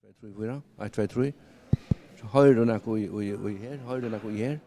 try through here. I try through. Hard na ko here. Hard na ko here.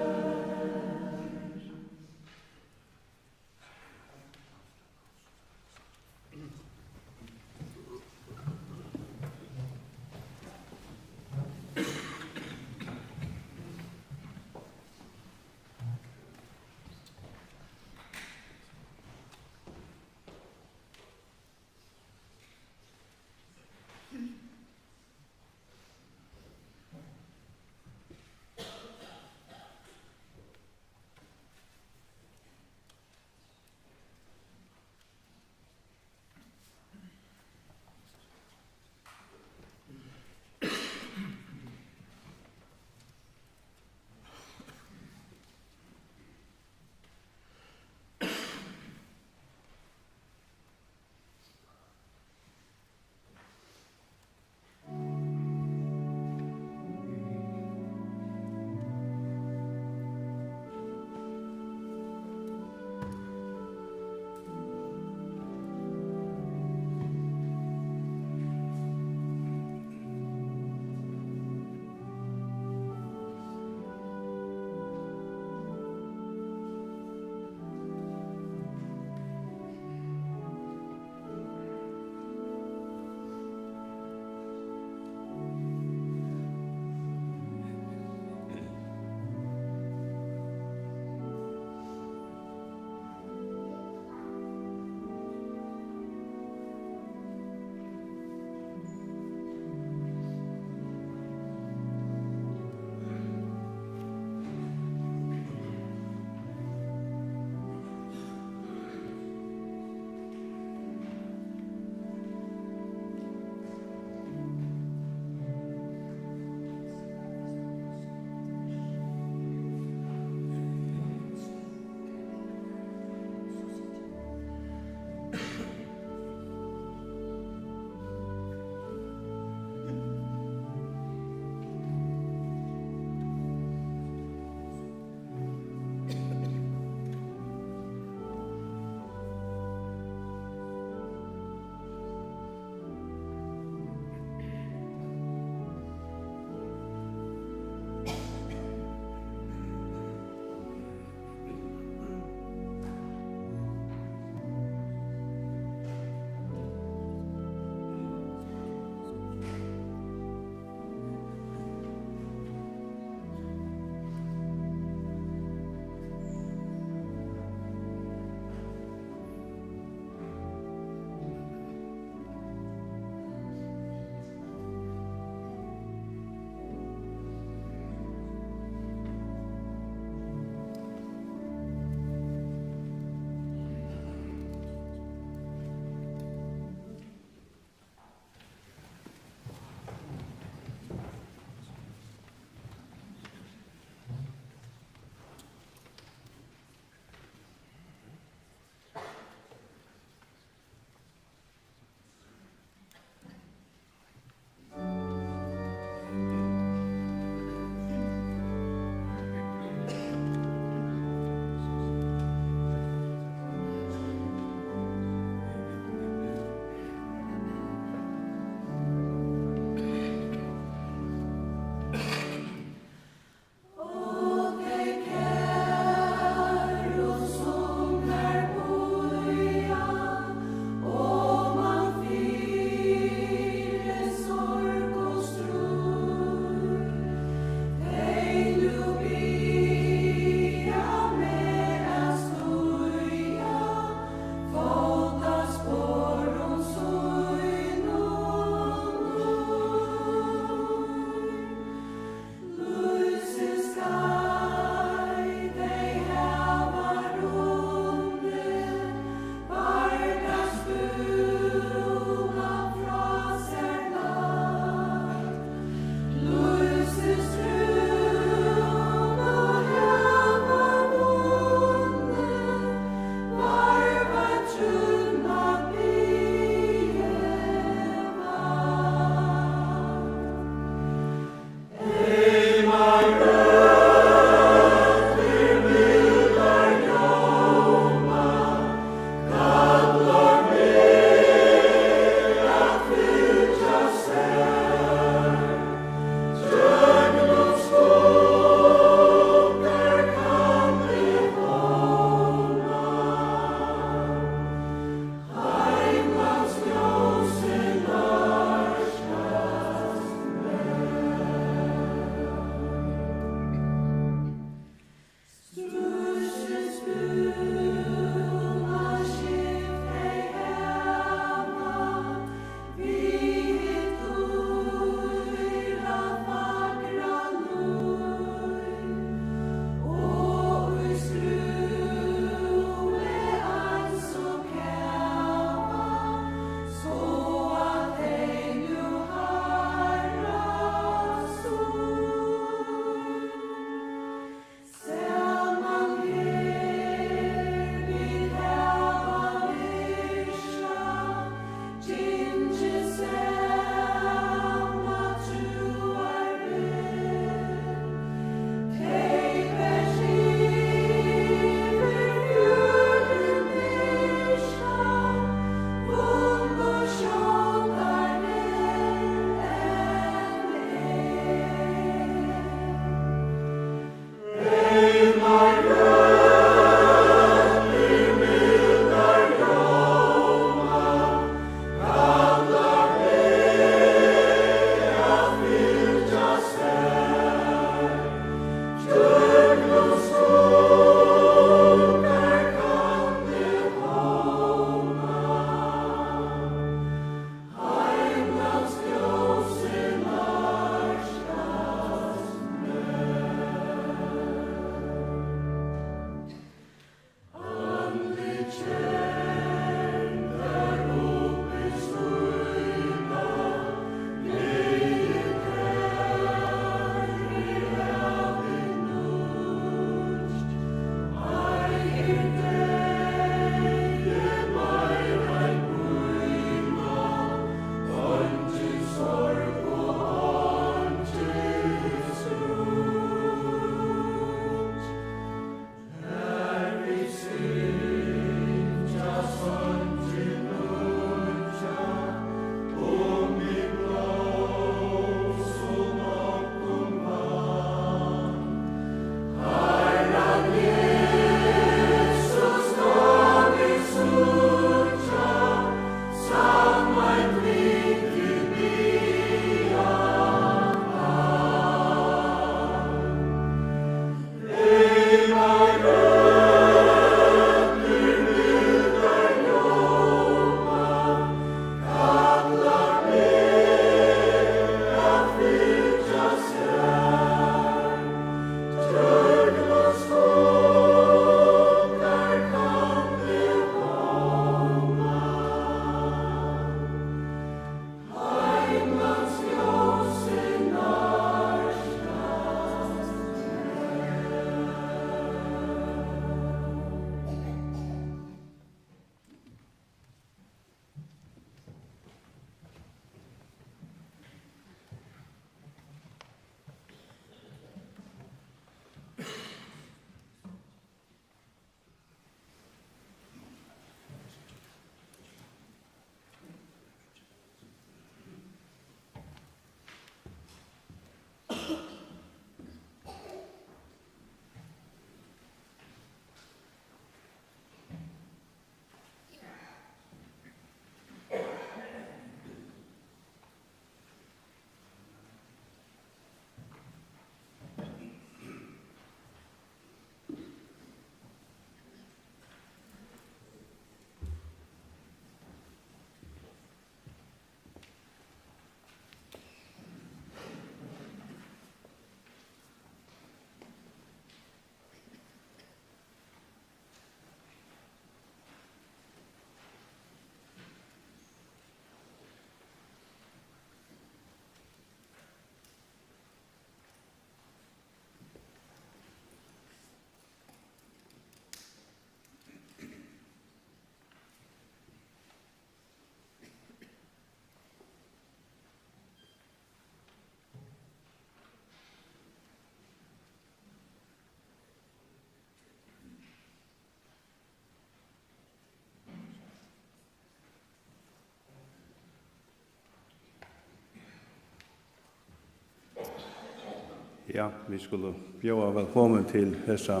Ja, vi skulle bjóða velkommen til dessa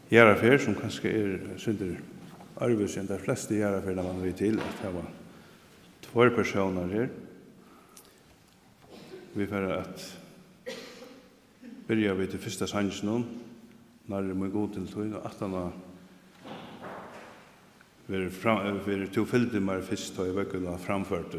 Jærafer, som kanskje synder arbeids enn de fleste Jærafer man vet til at det var 2 personer her. Vi får at byrja vi til fyrsta sangen når det må gå til tog, og at han vil to fylldimmer fyrst og i vøkken framført.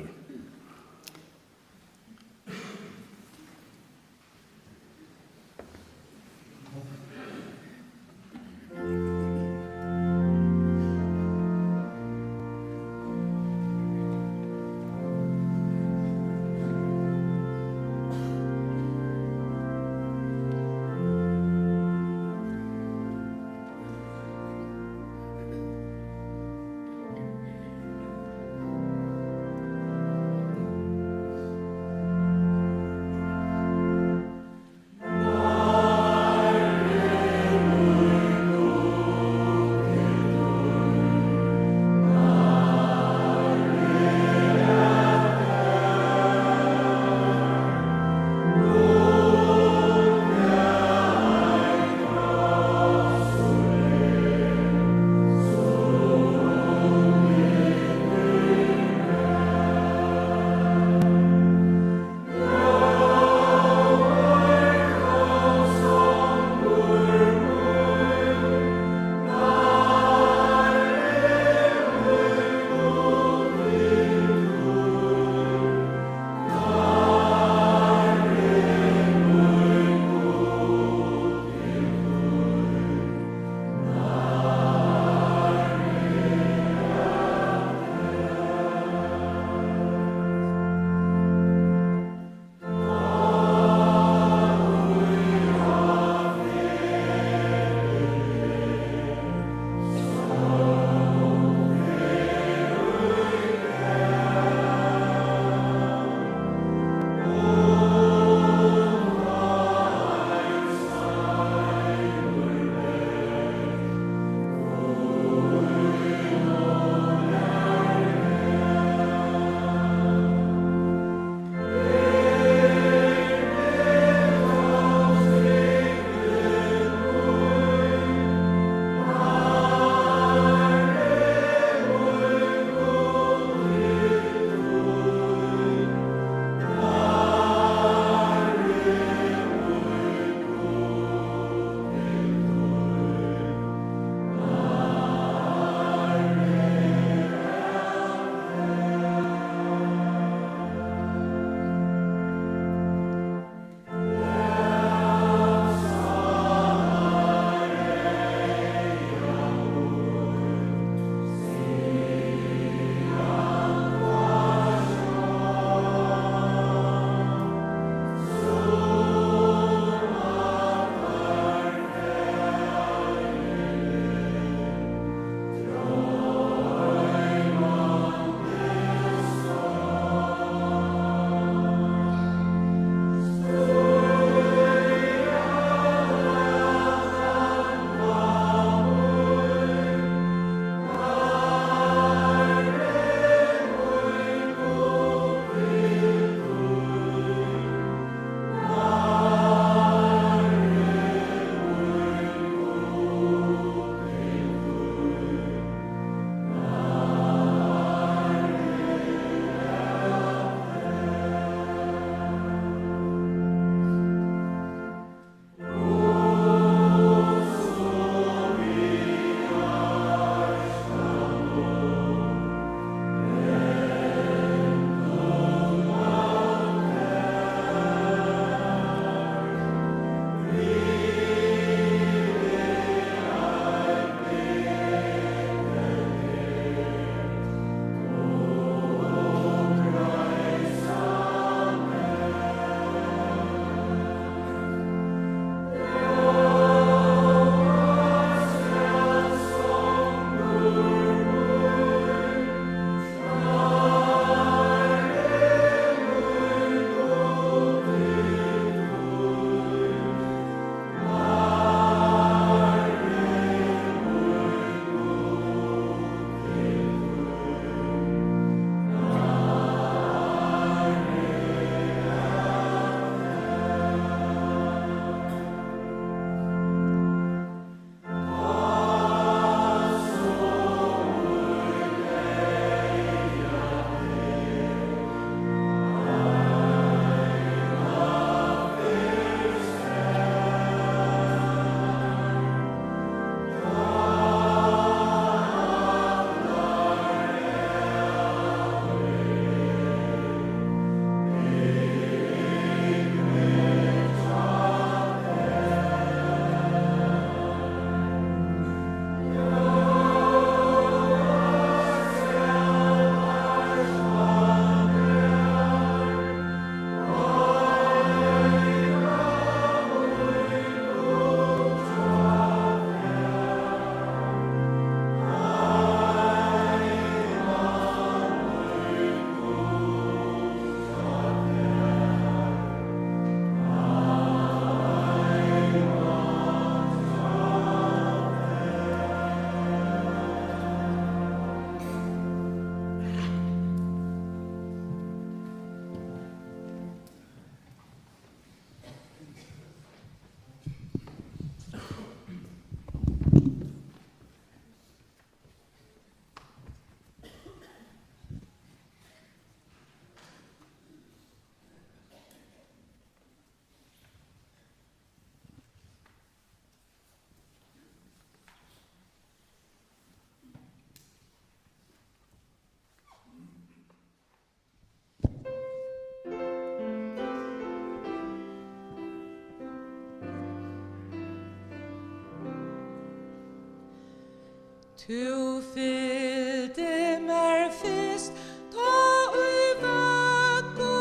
Tu fyllde mer fyrst, ta ui vöggu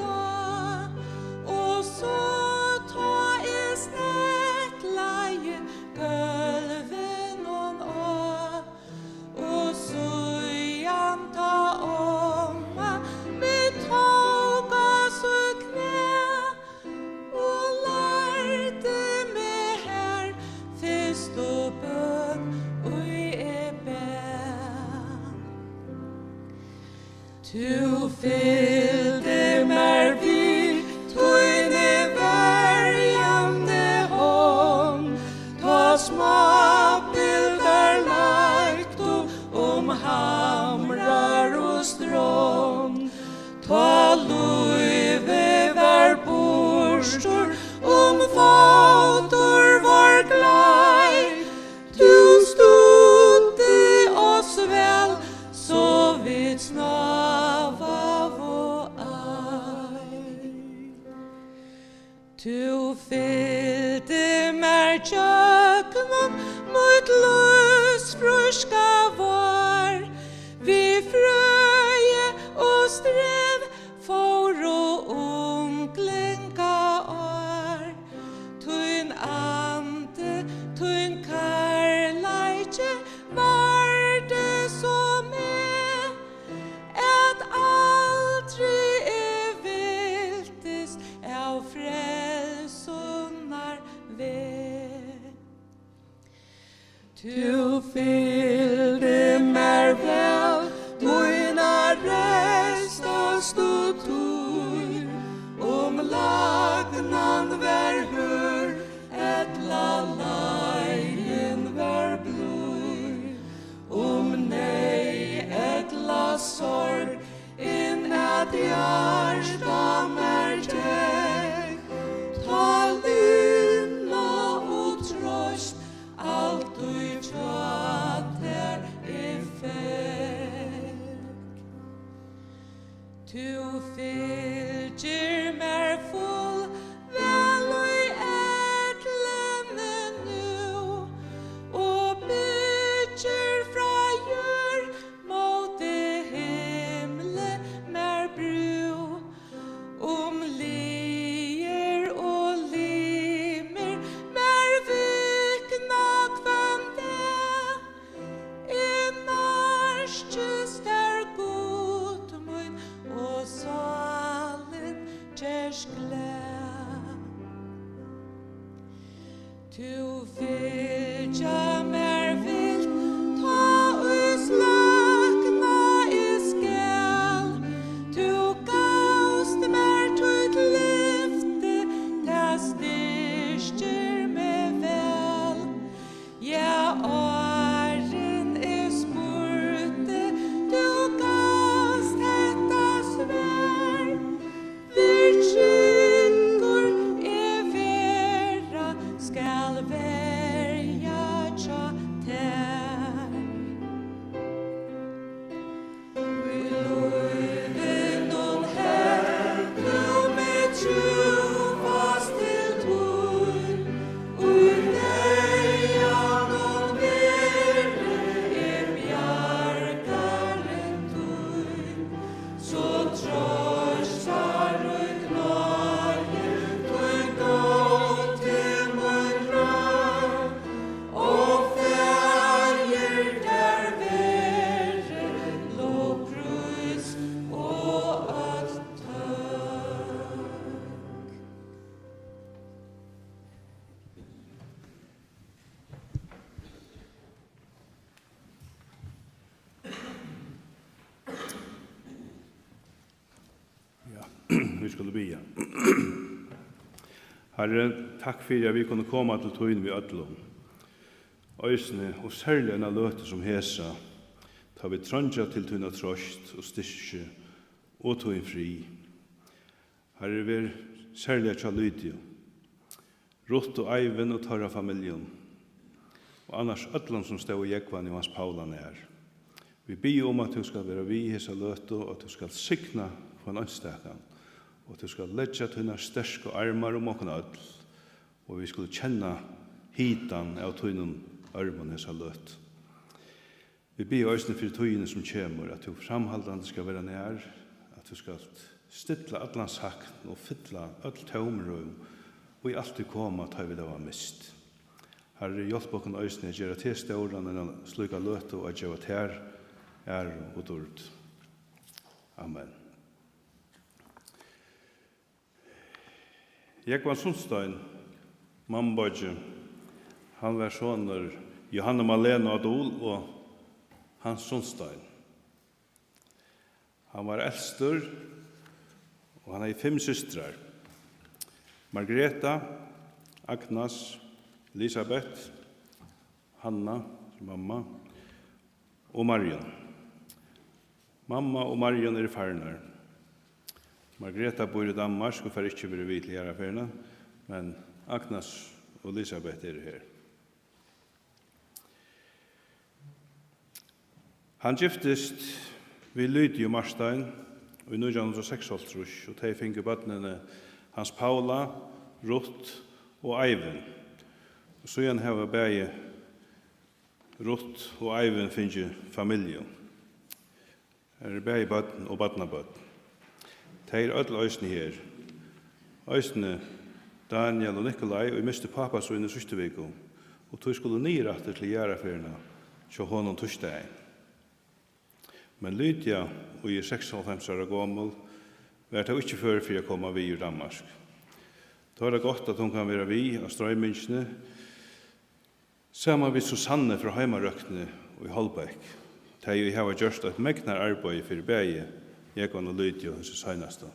la, og så ta sneklaie gölven og så ta omma med toga så knä, og lærte meg her fyrst og bøn Tu fyllde mer vid, tøyne värjande hånd, ta småbilder lagt hamrar og strån, ta løyve var borstor, fåtor var glad, du stodde oss vel, så vidt snava vår Tu fyllde mer tjöknon mot lustfruska var, vi fröje og strev for og unglinga år, tuin ande, tuin karlaike var det som at aldri viltes av frelsunnar veg. Tu fyllde mer vel, mina restas du tur, lagnan var hør, etla leien var blod, nei etla sorg, at hjarta mer teg, ta lynna og trøst, alt du tjater feg. Tu fylgjer mer full, vel og etlene nu, og bytjer fra jør mot det himle mer bru, lier og limer mer vikna kvann det, narskjes der god mun og salen kjers gled. Tu fylgja mer vilt, ta slakna skell, tu gaust mer tøyt lyfte, ta styrstjer med vel. Ja, åren spurte, du gaust hetta svær, vir tryggur vera, skal verja tja ter. Vi loven og her, du med trofast til tur, nejan og vere bjargaren tur, så trøstar og gnager, du går til mun ram, og færger der vere, lovpris og at tøk. Ja, vi skulle bia. Herre, takk for at vi kunne komme til tøyen vi ødlom. Øysene og særlig en løte som hesa, tar vi trøndja til tøyna trøst og styrke og tøyen fri. Herre, vi særlig tja lydio, Rutt og Eivind og tørra familjen, og annars ødlom som stod i jekvann i hans Paulan Vi ber om at du skal være vi i hesa løte, og at du skal signa på en anstekan, og at du skal letja tøyna sterske armar om okkur öll, og vi skulle kjenna hitan av tøynun armon hesa løte. Vi ber øyne for tøyene som kommer, at du framhaldende skal være nær, at du skal stilla allan sakten og fylla öll tomrum og i alt du koma tar vi det var mist. Herre, hjelp okken øyne gjøre til ståren enn sluka løte og gjøre til og dord. Amen. Jekvann Sundstein, Mambodje, han var sånner Johanna Malena Adol og Hans Sundstein. Han var eldster, og han har 5 systrar. Margreta, Agnes, Elisabeth, Hanna, mamma, og Marion. Mamma og Marion er farnar. Margreta bor i Danmark og får ikke være vidt til affærene, men Agnes og Elisabeth er her. Han giftest ved Lydia Marstein i 1986, og de finner bøttene Hans Paula, Ruth og Eivind. Og så igjen har begge Ruth og Eivind finner familie. Her er begge bøtten og bøttene. De er alle øysene her. Øysene Daniel og Nikolai, og vi miste pappa så inn i Søsteviko, og tog skulle nyratter til gjæraferna, så honom torsdag. Men Lydia, og er 96 år gammel, var det ikke før for å komme vi i Danmark. Da er det godt at hun kan være vi av strøymynskene, sammen med Susanne fra Heimarøkene og i Holbæk. De har gjort et megnar arbeid for begge, Jekvann og Lydia, hans seneste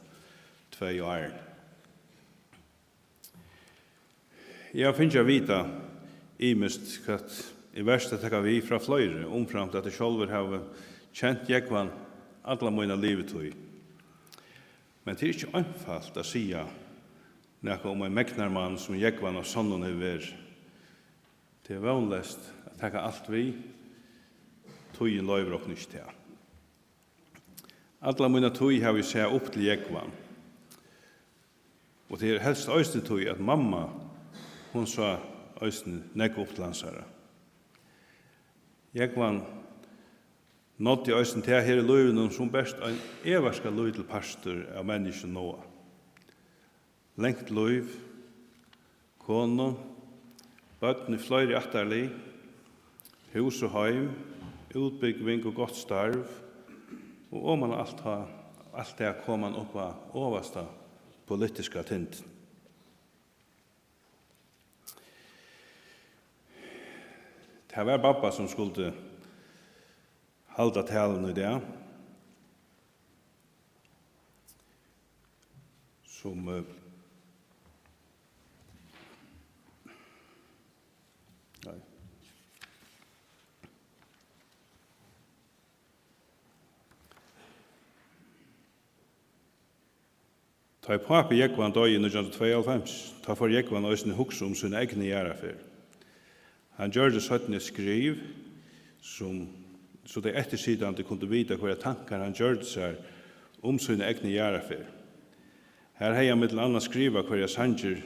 2 år. Jeg finner å vite imest hva i verste tekka vi fra fløyre, omframt at jeg selv har kjent Jekvann alle mine livet tog. Men det er ikke einfalt å si noe om en megnarmann som Jekvann og sonnen er vært. Det er vanligst å tekka alt vi, tog en løyver og nytt til. Alla mina tog har vi sett opp til Jekvann. Og det er helst øyne tog at mamma, hun sa øyne nekk opp til lansere. Jekvann nådde øyne til her i løyven som best en everska løy til pastor av mennesken nå. Lengt løyv, kone, bøtten i fløyre atterlig, hus og heim, utbygging og godt starv, og om man alt det kom man opp av overste politiske tint. Det var pappa som skulle halda talen i det, som Ta pappa Jekvann døy i 1992, ta for Jekvann øyne hukse om sin egne gjærafer. Han gjør det sånn skriv, så det ettersidende kunne vite hva tankar han gjør det seg om sin egne gjærafer. Her har jeg mitt annet skriva hva sanger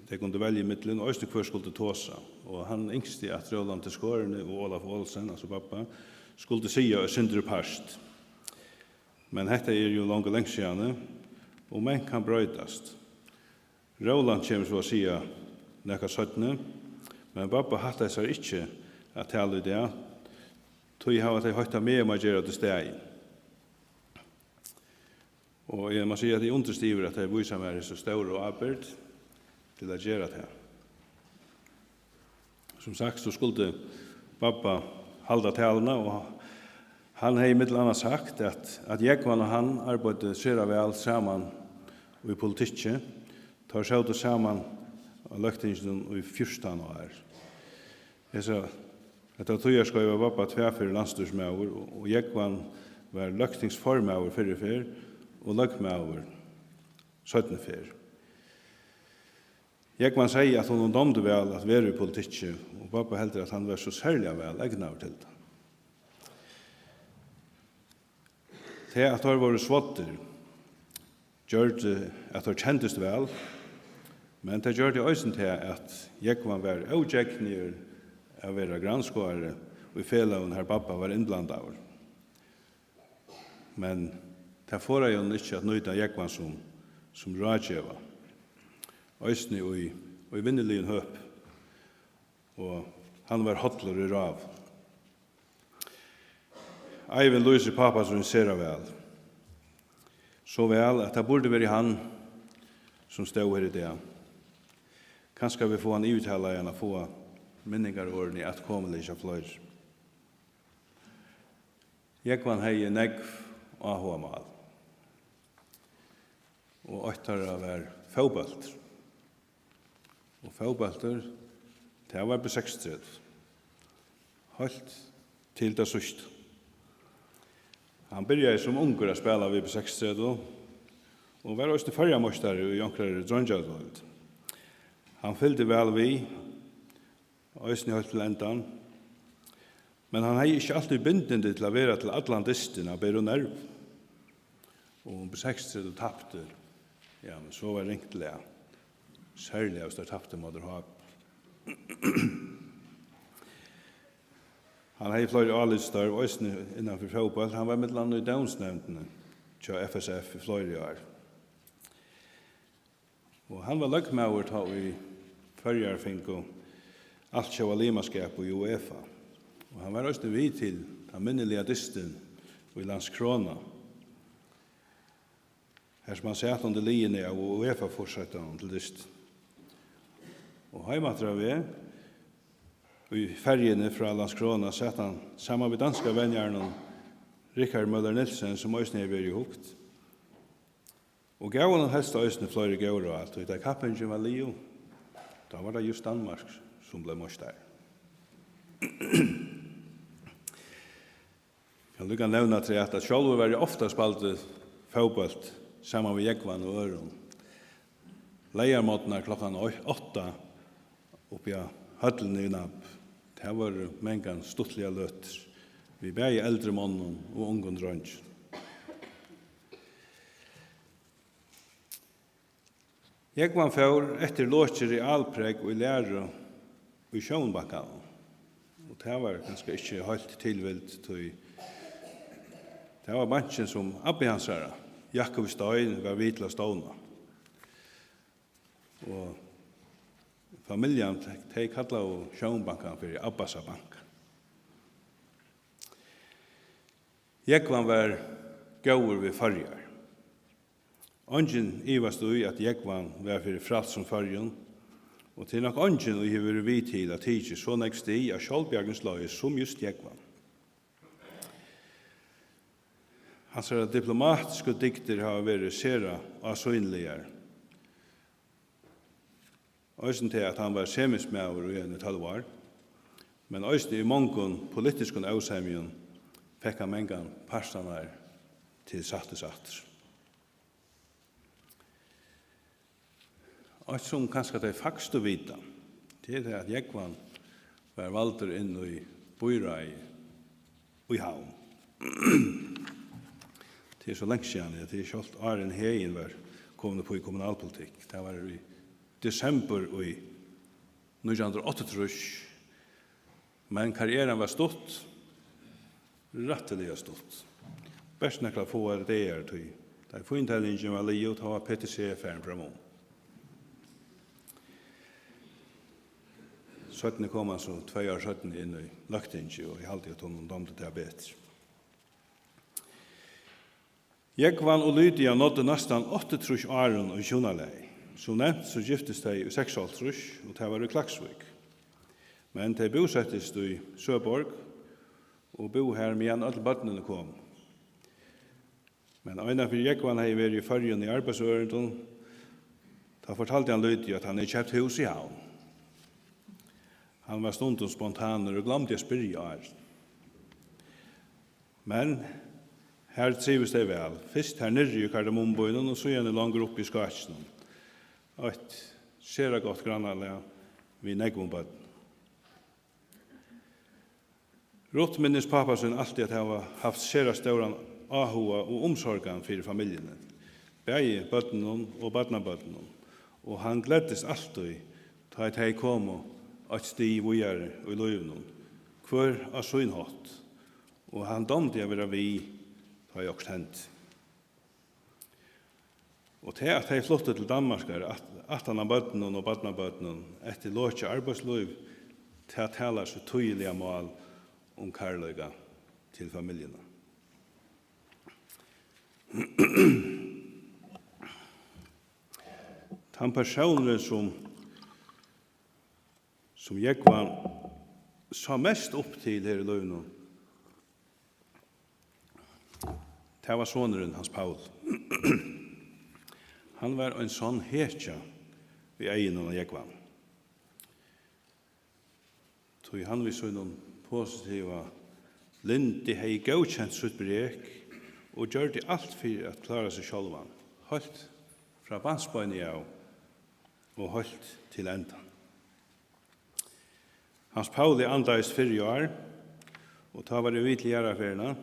det kunne velge mittelen, og øyne hva skulle tåsa. Og han yngste at Roland til Skårene og Olaf Olsen, altså pappa, skulle si syndre parst. Men dette er jo langt og lengt siden, og menn kan brøydast. Roland kommer så å si nekka søttene, men pappa hattet seg ikke at tale det, tog jeg at jeg høyta med om å gjøre det steg. Og jeg må si at jeg understiver at jeg viser meg så stor og arbeid til å gjøre det. Som sagt, så skulle pappa halda talene, og han har i mitt annet sagt at Jekvann og han arbeidet svære vel sammen i politikken, tar seg ut sammen og løgtingen i 14 år. Jeg sa, etter 2 år skal jeg være pappa 2 landstyrsmauer, og Jekvann var løgtingsformauer 4 og løgmauer 17 fyr. Jekvann sier at hun domte vel at være i politikken, og pappa heldur at han var så særlig vel egnet til det. Det at det var svotter, gjør det at det kjentes vel, men det gjør det også til at Jekvann var avgjekninger av å være granskåre i felaun her pappa var innblandaur. Men det får jeg jo ikke at nøyta Jekvann som rådgjeva. Øysni og i vinneligen høp. Og han var hotler i rav. Eivind lyser pappa som ser vel. Så vel at det burde være han som stod her i det. Kanskje vi får han uttala igjen å få minningar årene i at kommelig ikke fløyr. Jekvann hei negv AH-mal. Og åttar av fåbalt. Og fåbalter, det var på 6-3. Halt til det sørste. Han begynte som unger å spela vid på 6-3, og var også førre møster i Jonkler Drønjadvold. Han fyllde vel vi, og også holdt til endan, men han hadde ikke alltid bindende til å være til Atlantisten av Beiro Nerv. Og på 6-3 tappte, ja, men så var det ringt det. Særlig hvis det tappte mot Hag. Han hadde flere A-lister, og også innenfor fotball. Han var med landet i Downs-nevntene til FSF i flere år. Og han var løggmauer til i førre fink og alt kjøva limaskap i UEFA. Og han var også vid til den minnelige disten i Landskrona. Her som han satt under liene av UEFA fortsatte han til dist. Og heimatra vi, i färjene fra Landskrona, satt han sammen med danska vennjärnen Rikard Møller-Nilsen, som også er veldig hukt. Og gav han helst øysene flere gaur og alt, og da kappingen var Leo, da var det just Danmark som ble mors der. Jeg lykker nevna til at selv var det ofte spaltet fotbollt sammen med Jekvann og Øron. Leiermåten klokkan 8 oppi av høtlen i nabb. Det var mengan stuttliga løtter. Vi bæg eldre mannen og ungen drønj. Jekvann fjør etter låtjer i alpreg og i lære i sjønbakkan. Og det var ganske ikke helt tilvilt. Det var bansjen som Abbi Hansara, Jakob Stein, var vitla stående. Og familjen de kallar og sjønbanken for Abbasa bank. Jekvann var gauur ved farjar. Ongen ivast ui at Jekvann var for fralt som farjon, og til nok ongen ui hever vi til at tidsi så nekst i av Kjolbjergens løy som just Jekvann. Hans diplomatiske dikter har vært sera asynligar. Øysen til at han var semismæver i en 12 år, men øysen i mongon politiske avsemjen fikk han mengan parstanar til satter. Og som kanskje det fakste vita, det er at Jekvann var valgt inn i Bøyra i havn. Det er så lenge siden, det er ikke alt Arjen Heien var kommet på i kommunalpolitikk. Det var i desember i 1938, men karrieren var stått, rettelig stått. Best nekla få er det er til. Det er fointellingen var li og ta PTC-affæren framom. 17 kom han så 2 år 17 inn i Løgtinget, og jeg halte at hun domte det bedre. Jekvann og Lydia nådde nesten 8 åren i Kjonalei. Som nevnt så giftes de i 6 år, og det var i Klaksvik. Men de bosettes i Søborg, og bo her med igjen alle bøttene kom. Men øyne for Jekvann har vært i fargen i arbeidsøren, da fortalte han Lydia at han har kjøpt hus i havn. Han var stundom spontan og glemte å spørre år. Men her trives det vel. Først her nere i Kardemommebøynen, og så gjerne langer opp i Skatsen. Og et sera godt grannallega vi negvombøtten. Rutt minnes pappa sin alltid at han har haft sera stauran ahoa og omsorgan for familiene. Begge bøttenen og bøttenabøttenen. Og han gleddes alltid til at han kom og at sti vujere og i løyvnen. hver av sin hatt, og han domte jeg være vi, da jeg også hendt. Og til at jeg flottet til Danmark, at han av bøttene og badnabøttene, etter låtje arbeidsliv, til at tala så tydelige mål om kærløyga til familiene. Den personen som jeg var så mest opp til her i løgnen, det var soneren hans Paul. Han var en sånn hetja i egen av jeg var. Tog han vi så noen positiva Lindy hei godkjent sitt brek og gjør det alt for at klare seg selv. Holdt fra bandsbøyne av og holdt til enda. Hans Pauli andades 4 år, og ta var det vitlig gjeraferna,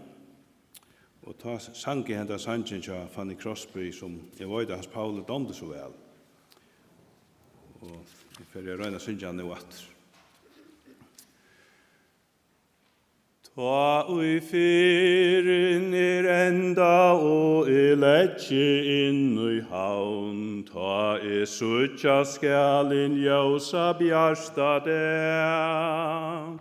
og ta sang i henda sangen til Fanny Crosby, som jeg vet at Hans Pauli domte så vel. Og jeg får røyna synge han nå atter. Ta ui fyrin enda og letje inn i havn, ta sutja skal inn ljósa bjarsta der.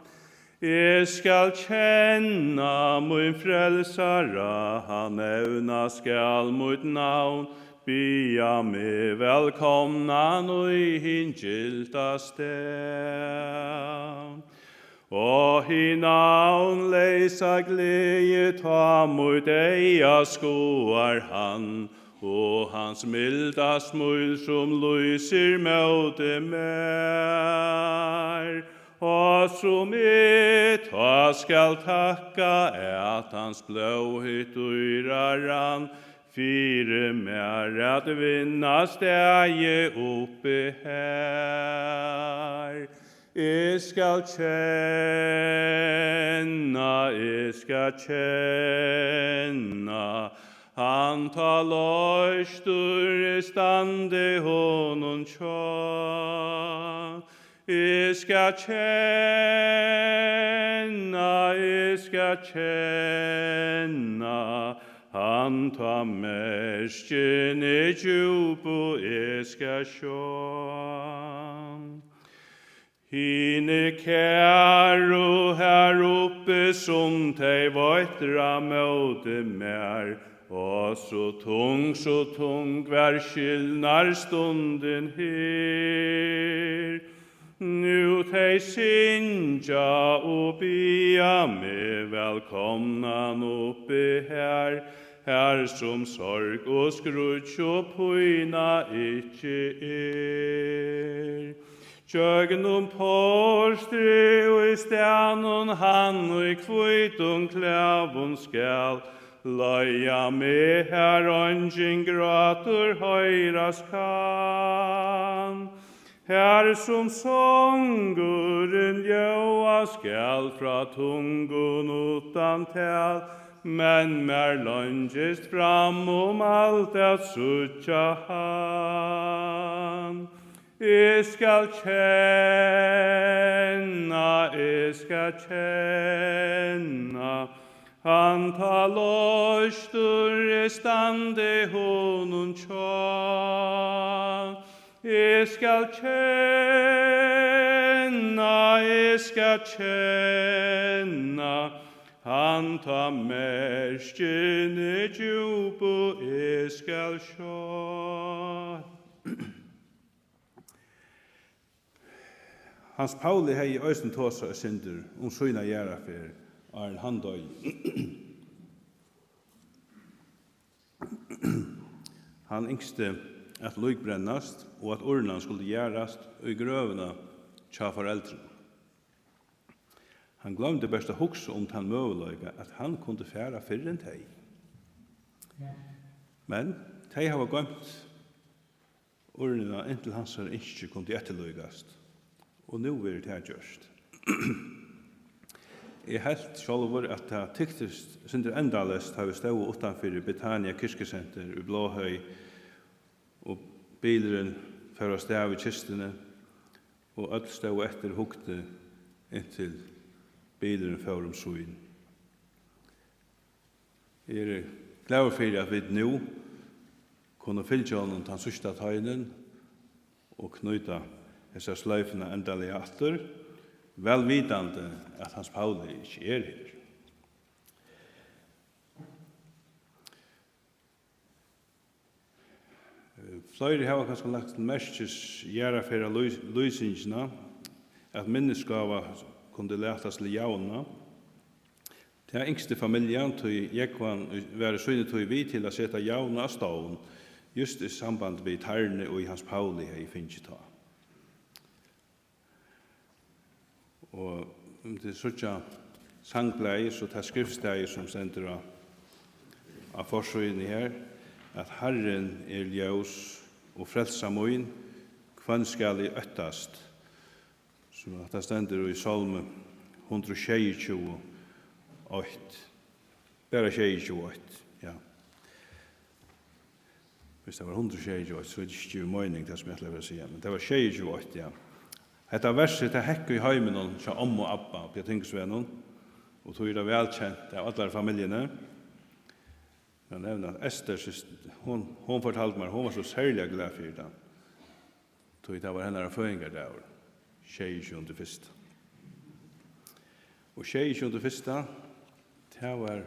Skal kjenna mun frelsara, han evna skal mot navn, bia me velkomna i hin gilda sted. Og i navn leisa glede ta mot eia skoar han, og hans milda smul som lyser møte mer. Og som ta skal takka at hans blåhet yrar han, fire mer at vinna steg oppe her. Jeg skal kjenna, han ta løystur stande honom tja. Jeg skal kjenna, han ta merskene djup og jeg skal sjå. Hine kæru her oppe som tei vøytra møte mer, og så tung hver skilnar stunden her. Nu tei sinja og bia me velkomna oppe her, her som sorg og skrutsk og pøyna ikkje Tjögnum postri og i stjärnon han og i kviton klävon skall, Løya me her ønsken gratur høyras kan. Her som sånguren gjøa skall fra tungun utan tæl, men mer lønngest fram alt at sutja han. Jeg skal kjenna, han ta løystur stande honom tja. Jeg skal kjenna, han ta merskene djup og jeg skal sjå. Hans Pauli hei øysen tåsa og synder syna gjerafer er han døy. Han yngste at lyk brennast og at urnan skulle gjerast i grøvene tja foreldrene. Han glömde best å hugsa den møveløyga at han kunde færa fyrr enn tei. Men tei hava gømt urnina inntil hans ikke kunde etterløygast. Og nu er det gjørst. Jeg helt sjálfur at det tyktest synder endalest har vi stått utanfor Betania Kirkesenter i Blåhøy, og bileren fører stav i kistene, og alt stod etter hukte inntil bilen før suin. Glad for at vi nå kunne fylle honom den sørste tøynen og knyta disse sløyfene endelig atter, velvidende at Hans Pauli ikke her. Flere har kanskje lagt merkes gjøre for løsningene, at minneskava kunne letas til jauna. Det er yngste familjen til Jekvan være sønne til vi til å sette jauna av stålen, just i samband med Tarne og i Hans Pauli her i Finchita. Og det er sånn sangleie, så det er skriftsteie som sender av forsøyene her, at Herren er ljøs og frelsa moin, kvann skal i øttast. Så det stender i Salme 128, bare 28, ja. Hvis det var 128, så er det ikke mening det som jeg vil si, men det var 28, ja. Dette verset det hekker i heimen til om og abba på Tingsvennen, og tog det velkjent av alle familiene. Jeg nevner at Esther, hun fortalte meg, hun var så særlig glad for det. Tog det var henne føringer der, 21. Og 21. Det var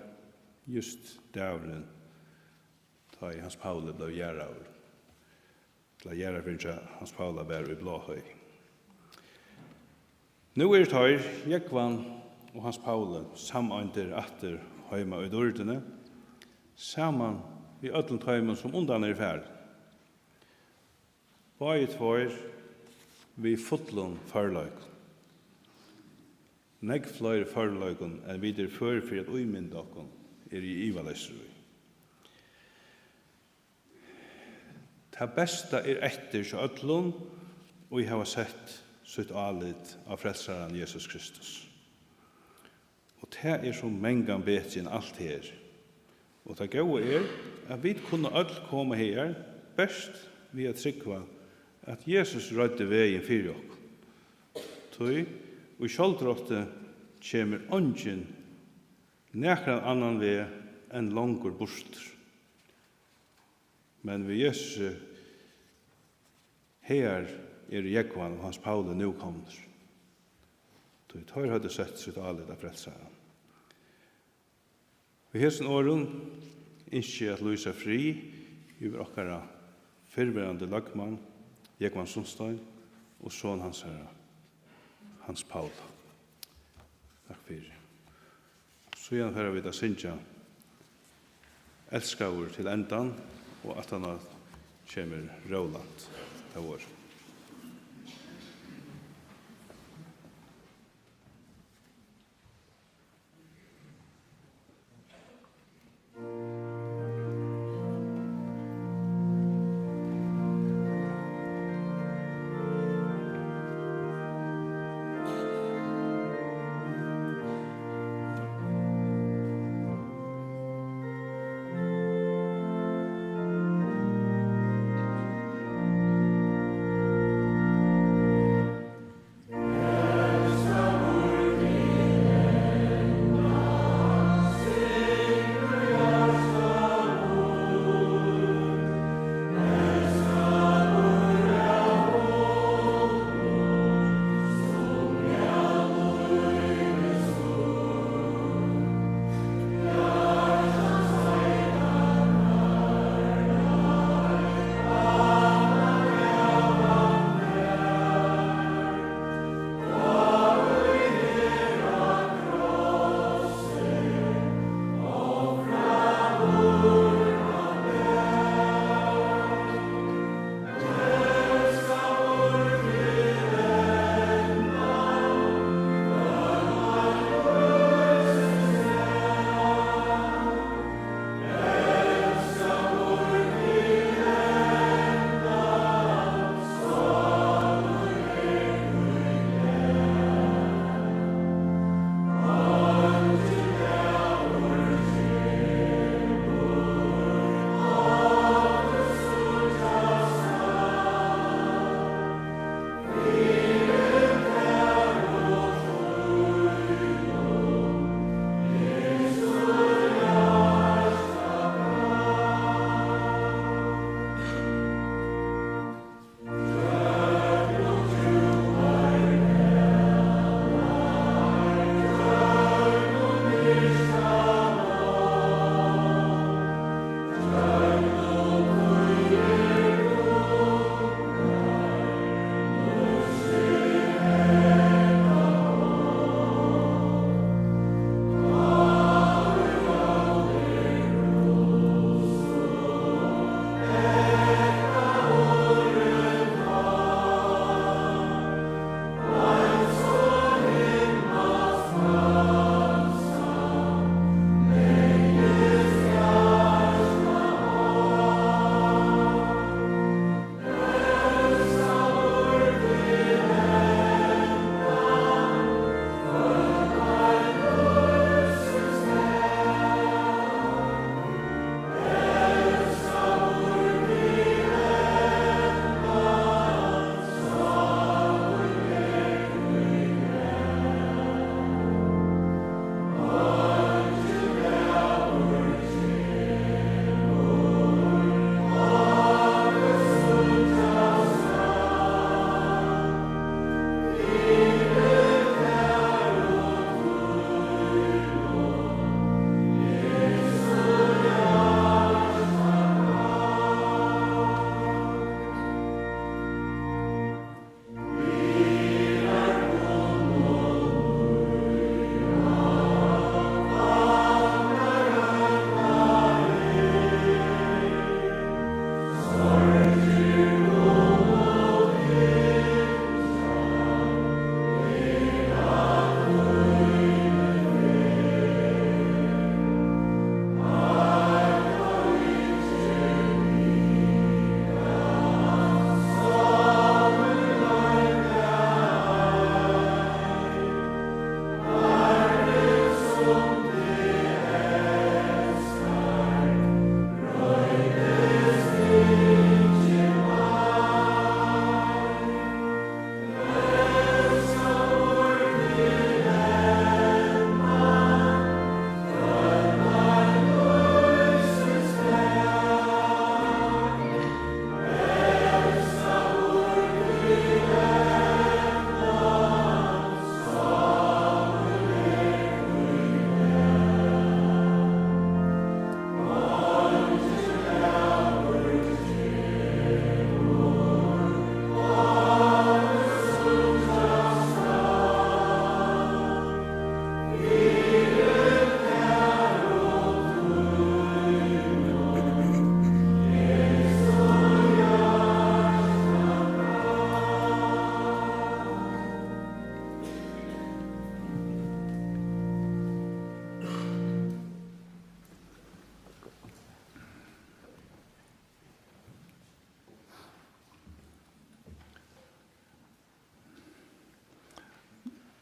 just dævren da Hans Pauli ble gjerraver. Til å gjøre for Hans Pauli var i Blåhøy. Nå er det Jekvan og Hans Pauli samøynter atter høyma i dårdene, saman i ødlen tøymen som undan er i ferd. Bare tvær vi fotlun førløyk. Negg flere førløykun enn vi der før for at uimynda okkun er i ivalesrui. Det beste er etter så ødlun, og jeg har sett sitt alit av frelsaren Jesus Kristus. Og det er så mengan bedre enn alt her. Og det gode er at vi kunne alt komme her best ved å trykva at Jesus rødde veien for oss. Tøy, og sjåldråtte kommer ånden nekran annan vei enn langur borster. Men ved Jesus her er Jekvan og Hans Pauli nå kommer. Tøy, tøy hadde sett sitt alit av frelsaren. Vi hesten åren innskje at Louisa fri over okkara fyrverande lagmann, Jekvan Sundstein, og son hans herra, Hans Paul. Takk fyrir. Så igjen hører vi da Sintja elskavur til endan, og at han kommer Roland til vår.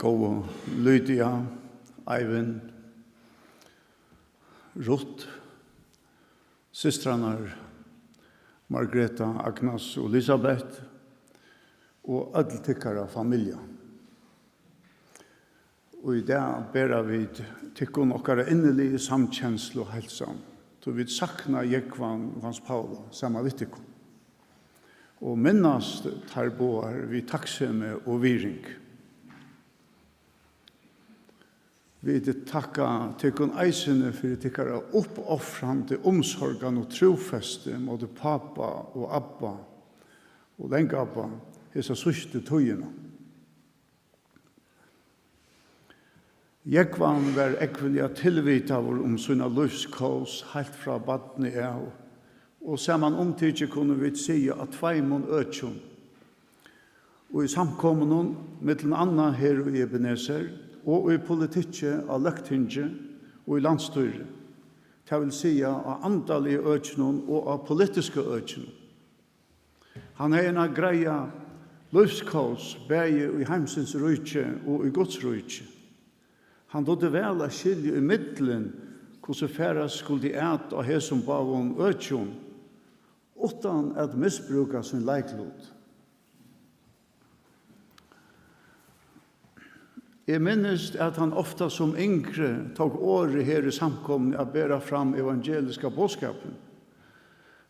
Gå Lydia, Eivind, Ruth, systranar Margreta, Agnes og Elisabeth, og alle tykkere familie. Og i det ber vi tykker nokkere innelige samkjensel og helsam, så vi sakna Jekvan og Hans Paula, samme vittikon. Og minnast tar boar vi takksemme og viring. Vi takka tykkun eisene for tykkara oppoffrande omsorgan og trofeste mot pappa og abba og lengabba hesa syste tøyina. Jekvan var ekvilja tilvitavur sina livskås helt fra badni av, og saman omtidje kunne vi sige at tveimon øtjon. Og i samkommunen, mittlen anna her i Ebenezer, og i politikje av løgtinge og i landstyre. Det vil sige av andalige øtjonen og av politiske øtjonen. Han er en greia livskås, begge i heimsins rujtje og i Guds rujtje. Han dodde vel a skilje i middelen hvordan færa skulle eit av hesum bavon øtjon, utan at misbruka sin leiklod. Jeg minnes at han ofta som yngre tog året her i samkomne a bera fram evangeliska bådskapen.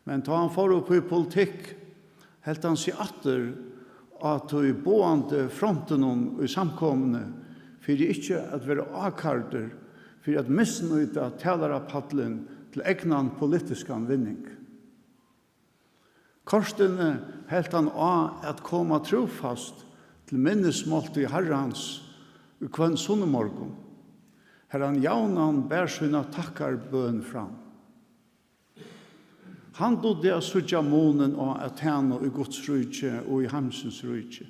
Men ta han for opp i politikk, helt han seg atter at i boande fronten i samkomne, for ikke at være akarder, for at misnøyta talere paddelen til egnan politiskan vinning. Korstene helt han av at koma trofast til minnesmålt i Herrans i kvann sunnemorgon. Herran jaunan bær sina takkarbøn fram. Han dodde a sudja månen og at henne i Guds rujtje og i Hamsens rujtje.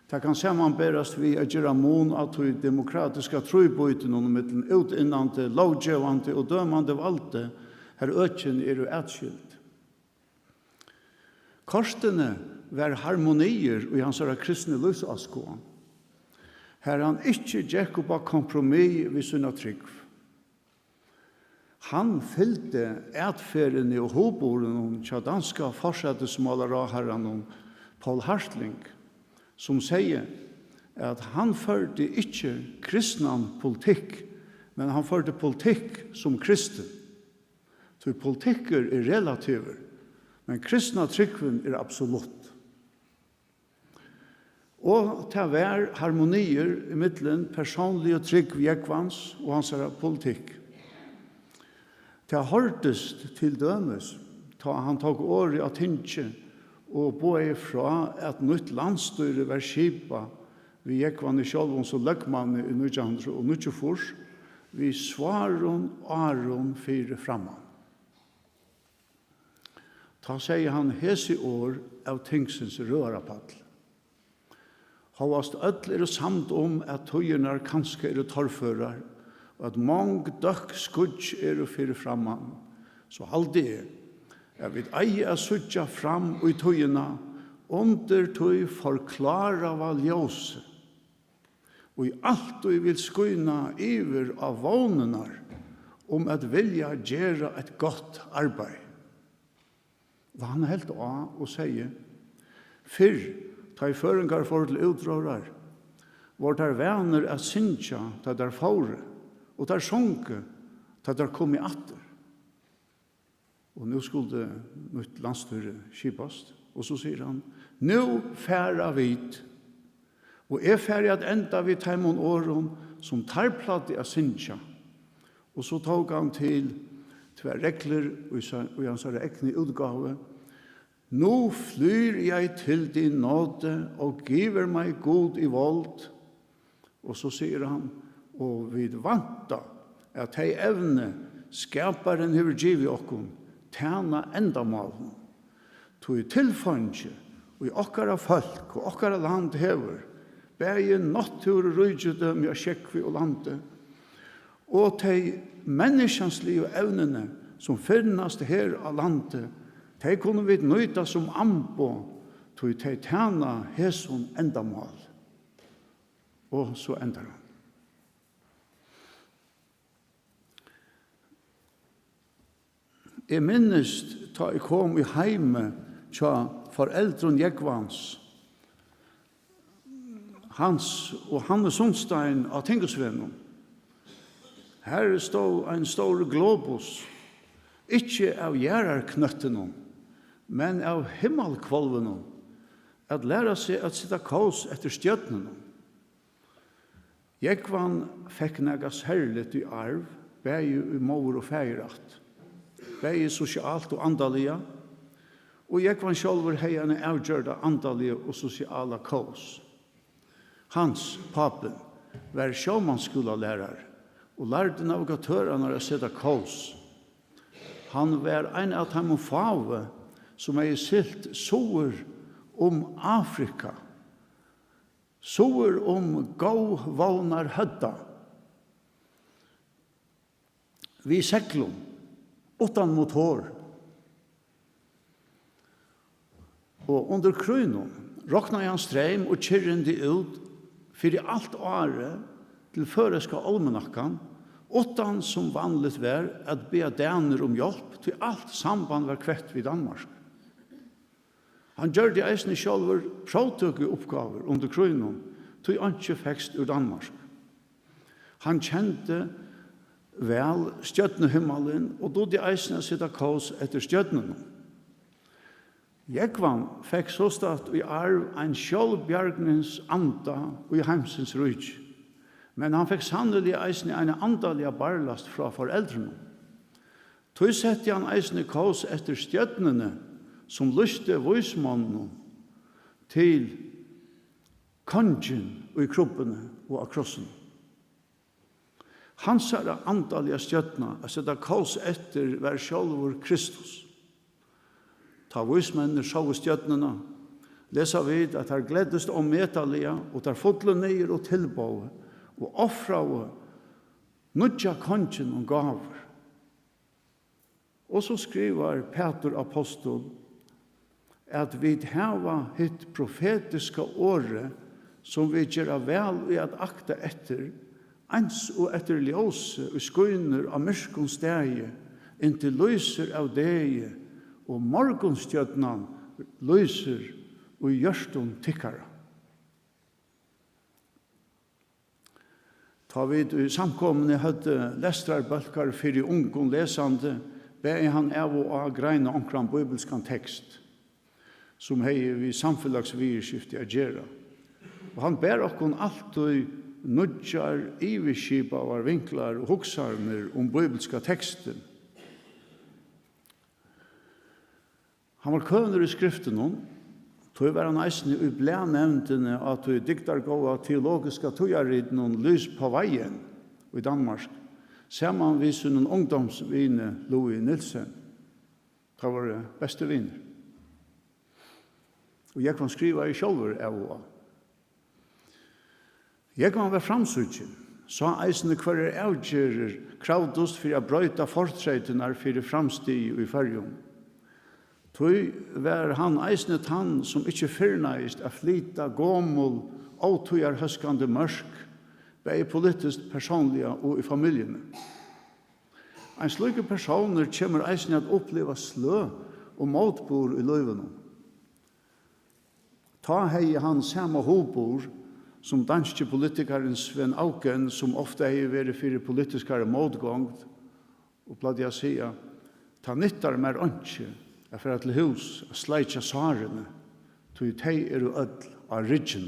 Det kan sammanberast vi at gjøre mån at i demokratiska trojbøyten og mittlen utinnande, lovgjøvande og dømande valgte, her økjen er jo etskilt. Korstene var harmonier i hans kristne livsaskoan. Her han ikke gikk opp av kompromiss ved sina trygg. Han fylte etferene og hoboren til danska forsettesmåleraherren Paul Hartling, som sier at han førte ikke kristnan politikk, men han førte politikk som kristen. Så politikker er relativer, men kristna tryggven er absolutt. Og til hver harmonier i middelen personlig og trygg Jekvans og hans politikk. Til hørtest til dømes, ta han tok året av tinsje og boi fra at nytt landstyre var skipa vi Jekvan i Kjolvån som løgmann i 1994, vi svaron aron fire framman. Ta sier han hesi år av tingsens rørapadl. Havast öll samt at tøyernar kanskje torførar, og at mong døkk skudj fyrir framman. Så halde jeg vil eie a sudja fram i tøyerna, under tøy forklara va ljøse. Og i alt og vil skuina iver av vånenar, at vilja gjera et godt arbeid. Og han helt av og sier, fyrr, ta i føringar for til utrårar, hvor der venner er synsja, ta der fåre, og der sjunke, ta der kom i atter. Og nå skulle nytt landstyre skipast, og så sier han, nå færa vid, og færa at enda vid taimon åren, som tar platt i synsja. Og så tog han til tver regler, og han sa det ekne utgave, nå flyr jeg til din nåde og giver meg god i vold. Og så sier han, og vid vanta at hei evne skaparen hever givet okkom tjena endamalen. Tog tilfange og i okkara folk og okkara land hever begge natur og rydgjødøm i Kjekvi og landet og til menneskenslige evnene som finnast her av landet. De kunne vi nøyta som ambo til de tjena hesson endamål. Og så ender han. Jeg minnes da jeg kom i heime tja foreldren Jekvans, Hans og Hanne Sundstein av Tingesvennen. Her stod en stor globus, ikke av gjerarknøttene, men av himmelkvolvene, at lære seg at sitte kås etter stjøtnene. Jekvan fikk negas herligt i arv, begge i mor og feirat, begge sosialt og andalige, og Jekvan sjálfur hei en avgjørda andalige og sosiala kås. Hans, papen, var sjåmannsskolelærer, og lærte navigatørene å sette kås. Han var en av dem fave som er silt sår om Afrika, sår om gåvånar hødda. Vi seklom, utan motor. Og under krøynen råkna han streim og kyrrende ut for alt året til føreska almanakkan, utan som vanligt var at be dæner om hjelp til alt samband var kvett vid Danmark. Han gjør det eisne sjálfur pråtøke oppgaver under krøynen til ikke fekst ur Danmark. Han kjente vel stjøtnehimmelen og då de eisne sitta kås etter stjøtnene. Jekvan fikk så stått i arv en sjølvbjørgnens anda og i heimsens rydg. Men han fikk sannelig eisne en andalig barlast fra foreldrene. Tog sette han eisne kås etter stjøtnene som lyste voismannen til kongen og i kroppene og av krossen. Hans er andalige stjøtna å sette kås etter hver sjølvor Kristus. Ta voismennene sjå stjøtnene, lesa vid at her gleddes om metallige og tar fotle ned og tilbåe og offra og nudja kongen og gaver. Og så skriver Peter apostol at vi hava hitt profetiska året som vi gjør vel i at akta etter, ens og etter ljøse og skøyner av mørkens steg, inntil lyser av deg, og morgonstjøtnan lyser og gjørstun tikkara. Ta vid i samkomne hødde lestrarbølkar fyrir ungon lesande, beie han av og av greina omkran bibelskan tekst, som hei vi samfellagsvirskifte a gjerra. Og han ber okkon alltid nudjar, iviskipa av vinklar og hoksarmer om bibelska teksten. Han var køner i skriften om, tog var han eisne i blævnevntene at tog diktargåa teologiska togariden om lys på veien i Danmark. Saman viser noen ungdomsvine Louis Nielsen. Det var det beste viner. Og jeg kan skrive i sjølver av og av. Jeg kan være framsutjen, så eisne hver avgjerer kravdost for å brøyta fortreitene for framstig i fyrjon. Tøy var han eisne tann som ikkje fyrnaist a flyta gommel og tøyar høskande mørsk, bei politisk personlige og i familjene. Ein slike personer kommer eisne at oppleva slø og motbor i løyvene. Ta hei han samme hovbor som danske politikeren Sven Auken, som ofte hei vært fyrir politiskare motgångt, og bladde jeg sia, ta nyttar mer ønske, jeg får til hus og sleitja sarene, tog teg jo ødel av ryggen.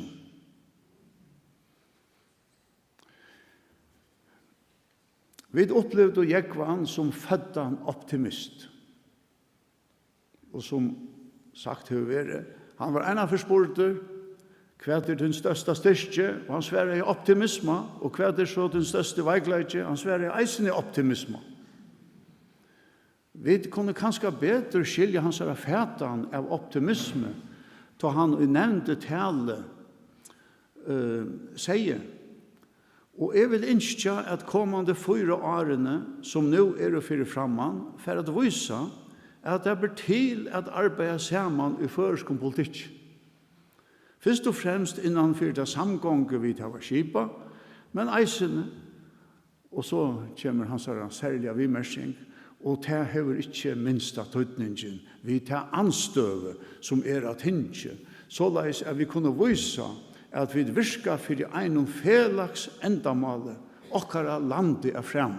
Vi opplevde Jekvan som fødda en optimist. Og som sagt har vært, han var en av forspurter, hva er den største styrke, og han sverre i optimisme, og hva er så den største veikleidje, han sverre i eisen i optimisme. Vi kunne kanskje bedre skilje hans fætan av optimisme, da han i nevnte tale sier. Og jeg vil ønske at kommande 4 årene, som nå er å fyre framman, for å vise at det blir til at arbeide sammen i føreskom politikk. Først og fremst innanfor det samgånget vi tar skipa, men eisene, og så kommer hans særlige vimersing, og det hever ikke minst av tøytningen. Vi tar anstøve som at hinge, såleis at vi kunne vise at vi virka for en felags endamale, okkara landet er frem.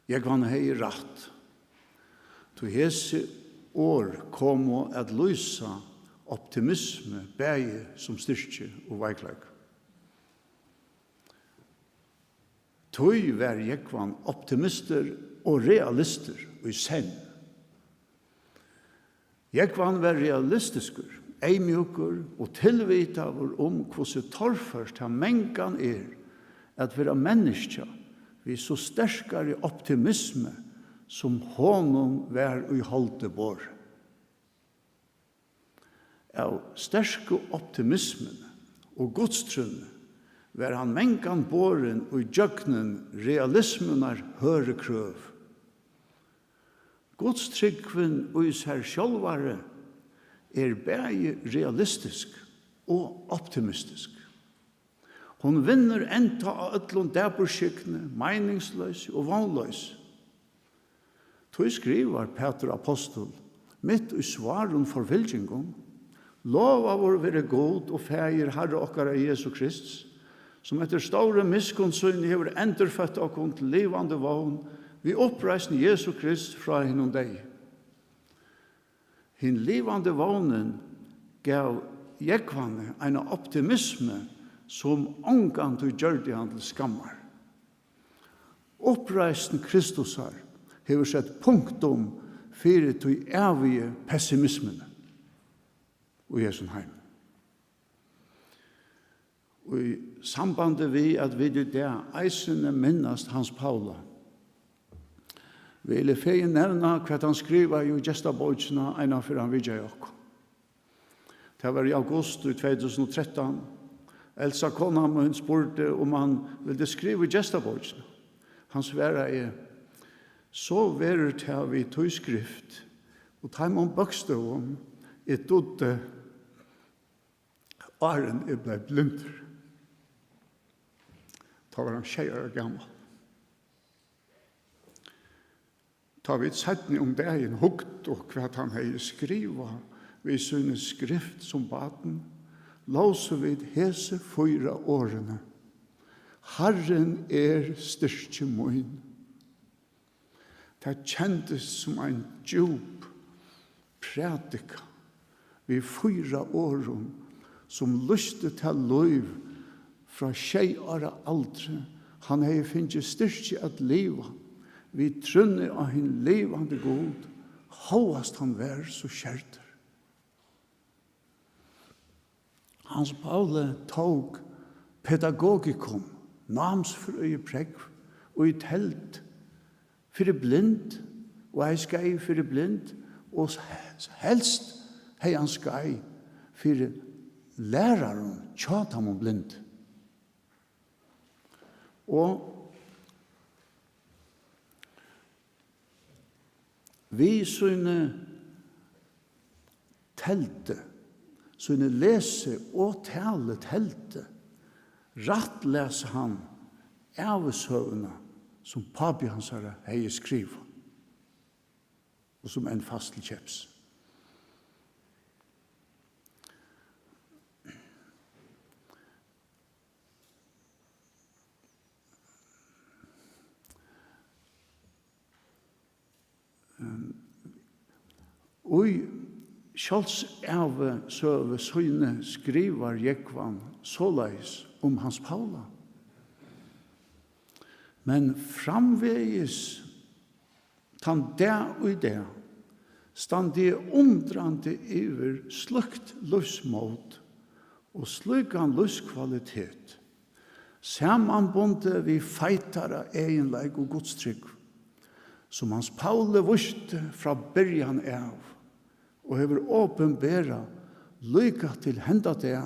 Jeg vann hei ratt. Til hese år kom at lysa optimisme, bæge som styrke og veiklag. Tøy var jekvann optimister og realister i senn. Jekvann var realistiskur, eimjukur og tilvitavur hvordan torførst han mengan at være menneska vi så sterskare optimisme som honom var i holde bor. Av sterske optimismen og godstrunne var han mengan boren og jøgnen realismenar høre krøv. Godstrykven og sær sjálvare bæge realistisk og optimistisk. Hon vinner enta av ötlund dæburskikne, meiningsløs og vanløs. Tøy skriver Peter Apostol, mitt i svaren for viljengon, lova vår være god og feir Herre okkara Jesu Krist, som etter store miskunnsyn hever endurfødt okkur til livande vogn, vi oppreisne Jesu Krist fra hinnom deg. Hin livande vognen gav jekvanne en optimisme som omgang til gjørde han til skammar. Oppreisen Kristusar hever sett punktum fyrir til evige pessimismen og Jesu heim. Og i sambandet vi at vi det eisene minnast Hans Paula. Vi ville feien nevna hva han skriva i gestabojtsina ena for han vidja jokk. Det var i august 2013. Elsa kona min spurte om han ville skriva i gestabojtsina. Han svarer så verer til vi tøyskrift og ta imon bøkstøvum dodde Aren blei blindur. Da var han 6 år gammal. Da vi settni om dagen hugt og hva han hei skriva vi synne skrift som baden, låse vid hese 4 årene. Herren styrke moin. Det kjentes som en djup prædika vi 4 åren som lyste til løyv fra 6 år aldre. Han hei finnet styrke at liva. Vi trunne av hin levande god, hovast han vær så kjærter. Hans Paule tog pedagogikum, namsfrøye pregg, og i telt for blind, og ei skai for blind, og helst hei han skai for læraren, tjatam om blind. Og vi sønne telte, sønne lese og tale telte, rett lese han avsøvende som papi hans hei skriva, og som en fast kjeps. Og sjálfs søve søyne skriver jekvann såleis om Hans Paula. Men framvegis tan der og der stand de undrande iver slukt livsmåt og slukan livskvalitet samanbundet vi feitara egenleik og godstrygg som Hans Paule visste fra byrjan av og hever åpenbæra lykka til henda det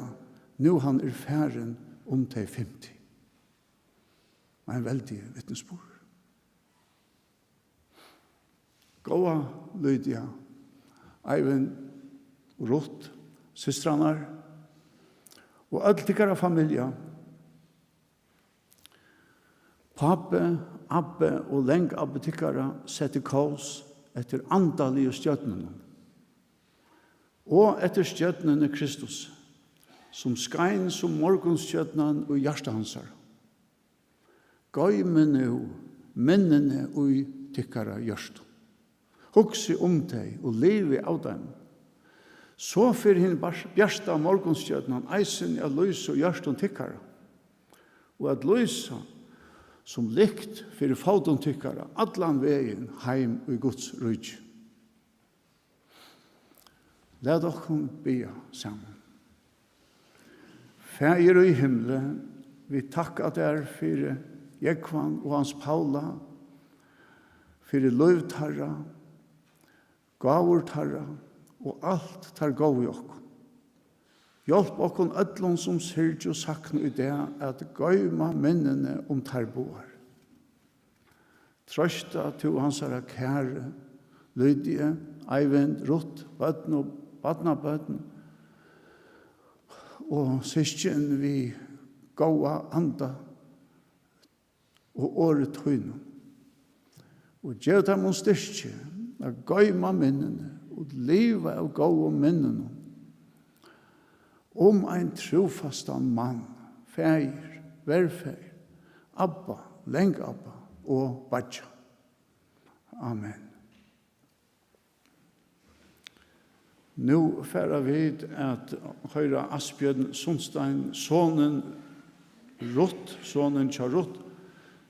nu han færen om til 50. En veldig vittnesbord. Gåa Lydia, Eivind Ruth, systranar, og öll tykkara familja. Pape, Abbe og leng Abbe tykkara sette kaos etter andalige stjøtnene. Og etter stjøtnene Kristus, som skein som morgonstjøtnen og hjertehansar. Gøymene og minnene og tykkara gjørst. Hugsi deg og livi av dem. Så fyrir hinn bjersta morgonstjøtnen eisen av lys og gjørsten tykkara. Og at lysa som likt fyrir faudon tykkara allan vegin heim og Guds rydj. Lad okkom bia saman. Fægir i himle, vi takka der fyrir Jekvan og hans Paula, fyrir løvtarra, gavurtarra og alt tar gav i okkom. Hjelp okkon öllon som syrg og sakna i det at gøyma minnene tar boar. Trøsta til hansara kære, Lydie, Eivind, Ruth, bøtten og badnabøtten, og syskjen vi gåa anda og året høyne. Og gjør dem om styrke, at gøyma minnene og liva av gåa minnene om ein trofasta mann, feir, verfeir, Abba, leng Abba og Badja. Amen. Nå færa vi at høyra Asbjørn Sundstein, sonen Ruth, sonen Tja Ruth,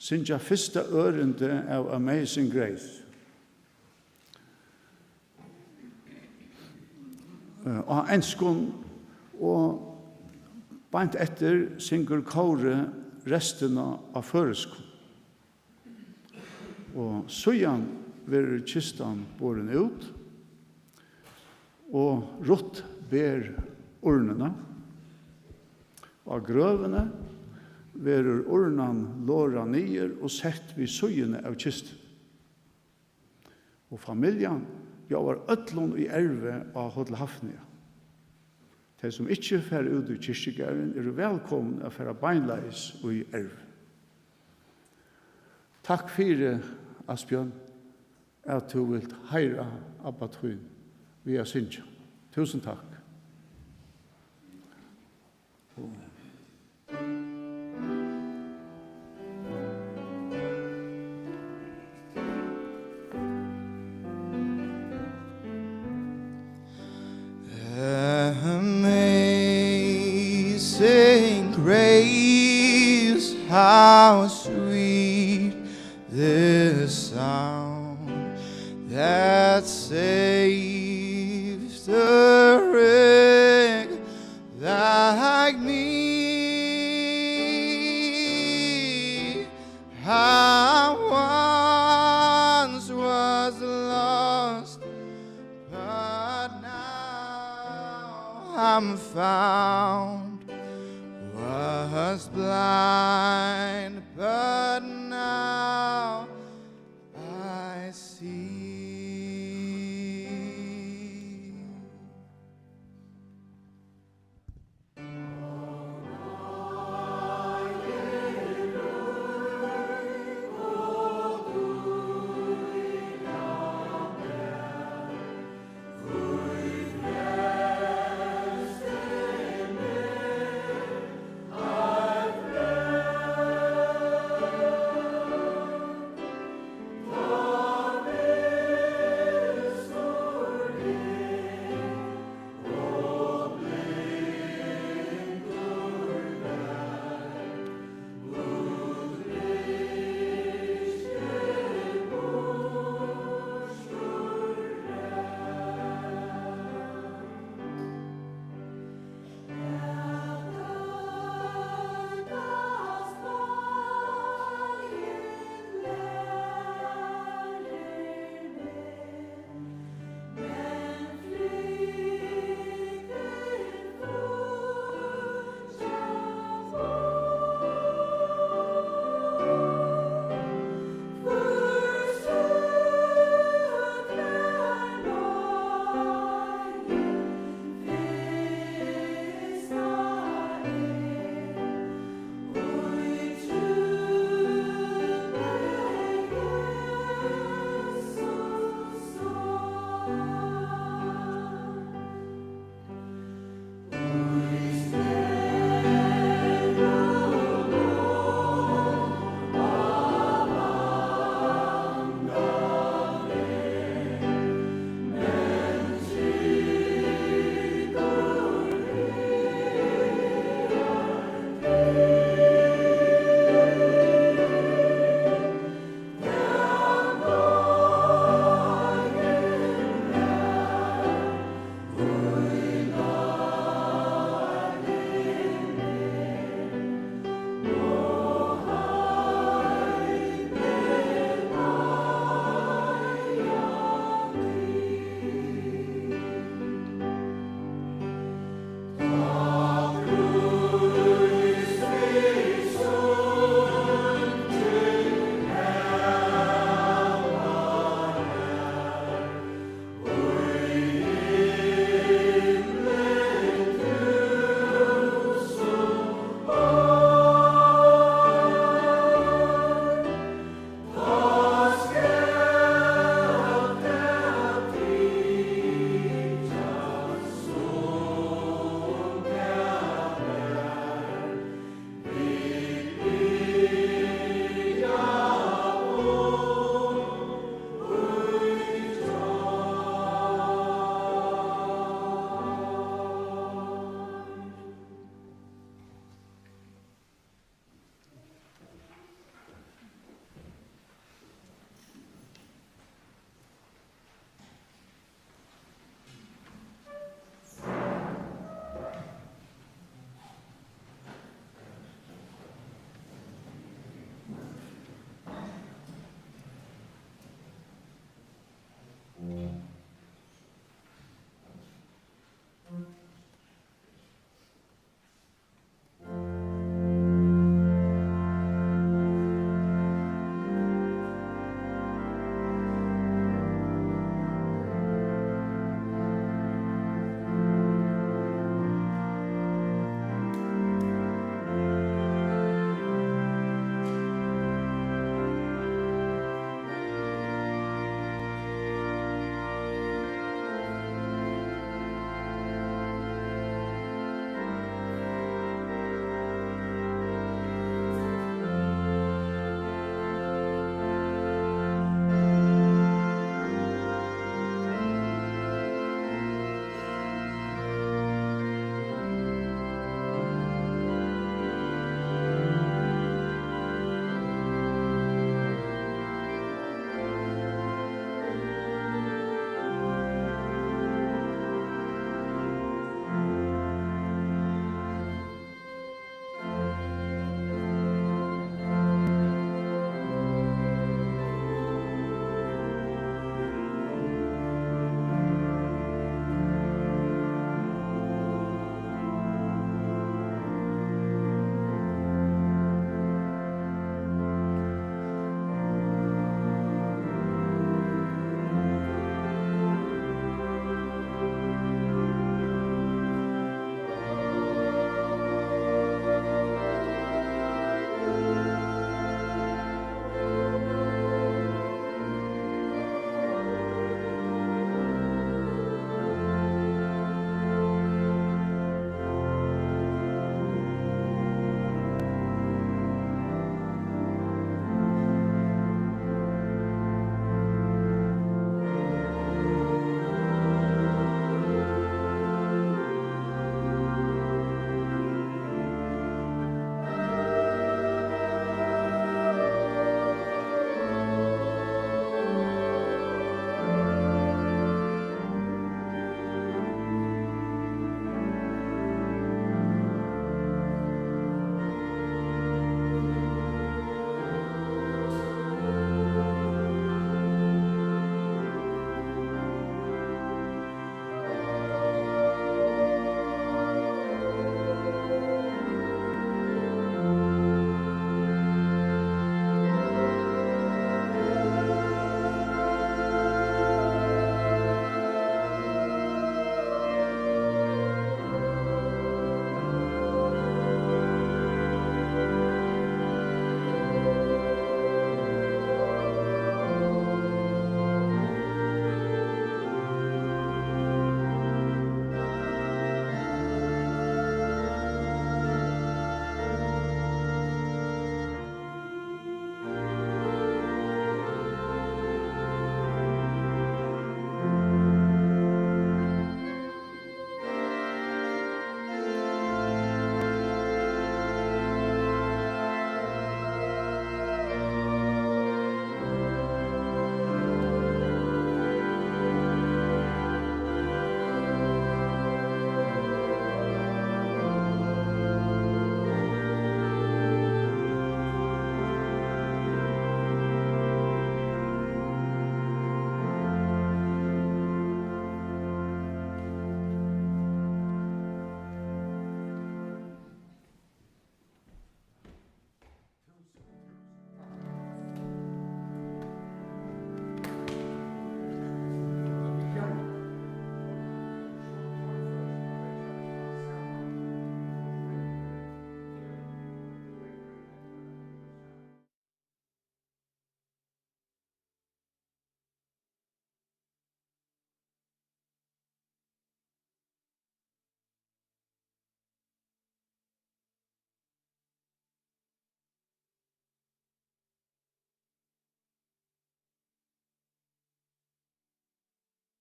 synja fyrsta ørende av Amazing Grace. Og enskon og bant etter synger kåre resten av føreskon. Og søyan vil kistan båren ut, og Ruth ber urnene, og grøvene verur urnan låra nyer og sett vid søyene av kisten. Og familjan var öllon i erve av Hodlhafnia. De som ikke fer ut i kyrkjegæren velkomne å fære beinleis og i erve. Takk fyrir, Asbjørn, at du vil heira Abba Tvun via Sinja. Tusen takk. Amazing grace, how sweet this sound that saves a wretch like me. I once was lost, but now I'm found, was blind